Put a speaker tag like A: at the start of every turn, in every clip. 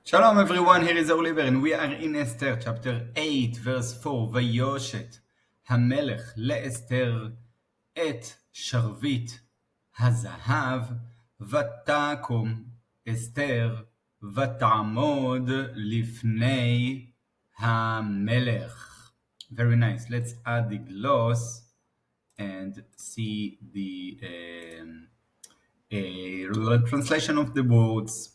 A: Shalom everyone, here is Oliver and we are in Esther chapter 8 verse 4 ויושת המלך לאסתר את שרביט הזהב ותקום אסתר ותעמוד לפני המלך. Very nice. Let's add the gloss and see the translation of the words.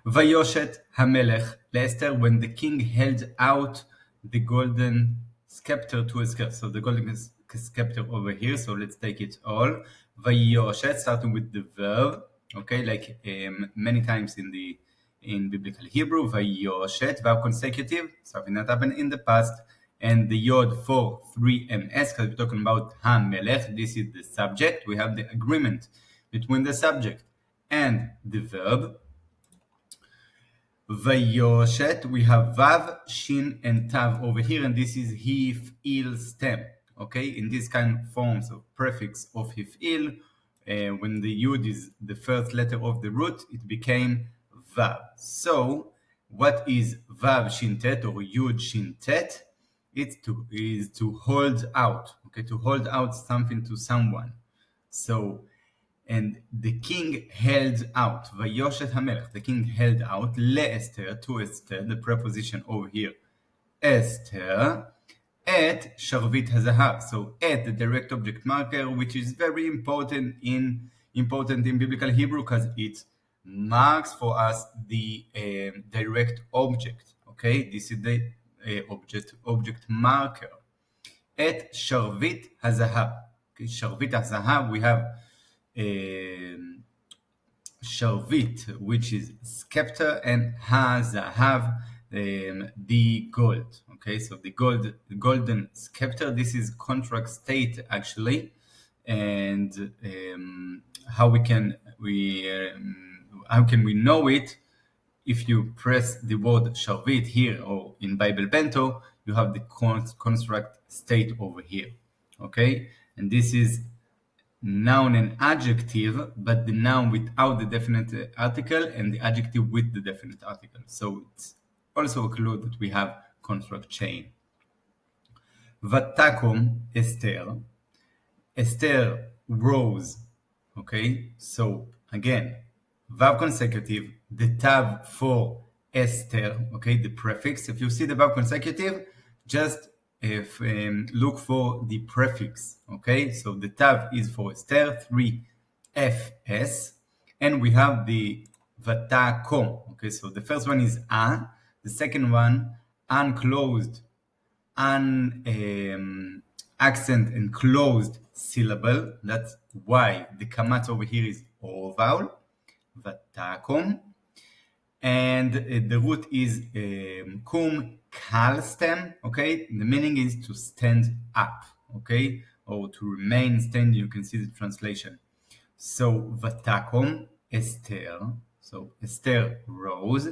A: ויושת המלך לאסתר, when the king held out the golden scepter to Esther. So the golden scepter over here, so let's take it all. ויושת, starting with the verb, okay, like many times in biblical Hebrew. ויושת, verb consecutive, something that happened in the past, and the yod for 3ms, because we're talking about המלך. This is the subject. We have the agreement between the subject and the verb. ויושת, we have vav, shin, and tav over here, and this is hif'il stem. Okay, in this kind of forms of prefix of hif'il, when the yud is the first letter of the root, it became vav. So, what is vav shin tet or yud shin tet? Is to hold out. Okay, to hold out something to someone. So, and the king held out. ויושת המלך, the king held out, לאסתר, to Esther, the preposition over here, Esther, את שרביט הזהב. So, at the direct object marker, which is very important in biblical Hebrew, because it marks for us the direct object. Okay, this is the object marker. את שרביט הזהב. Okay, שרביט הזהב, we have שרביט, which is scepter, and hazahav, the gold. Okay, so the golden scepter. This is contract state actually, and how can we know it? If you press the word sharvit here or in Bible Bento, you have the construct state over here. Okay, and this is noun and adjective, but the noun without the definite article and the adjective with the definite article. So it's also a clue that we have construct chain. ותקום Esther. Esther rose. Okay, so again, verb consecutive, the tav for Esther, okay, the prefix. If you see the verb consecutive, just look for the prefix. Okay, so the tav is for Esther, 3fs, and we have the vatakom. Okay, so the first one is a, the second one unclosed, accent and closed syllable. That's why the kamat over here is all vowel, vatakom, and the root is kum kal stem. Okay, the meaning is to stand up, okay, or to remain standing. You can see the translation. So vatakom Esther, so Esther rose,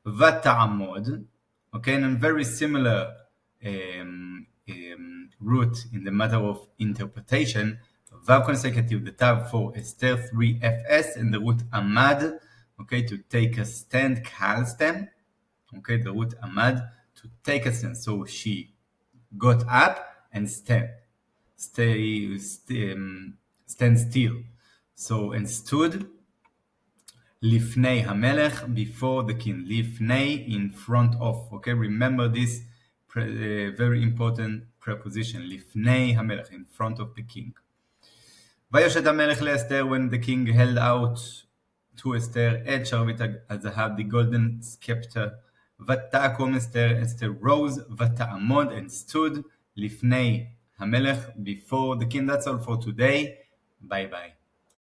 A: vata'amod, okay, and a very similar root in the matter of interpretation. Verb consecutive, the tav for Esther, 3fs, and the root amad, okay, to take a stand, kal stem, okay, the root amad, to take a stand. So she got up and stand still. So, and stood, לפני המלך, before the king. לפני, in front of. Okay, remember this very important preposition. לפני המלך, in front of the king. ויושת המלך לאסתר, when the king held out to Esther את שרביט הזהב, the golden scepter. ותקום Esther, Esther rose, ותעמוד, and stood, לפני המלך, before the king. That's all for today. Bye bye.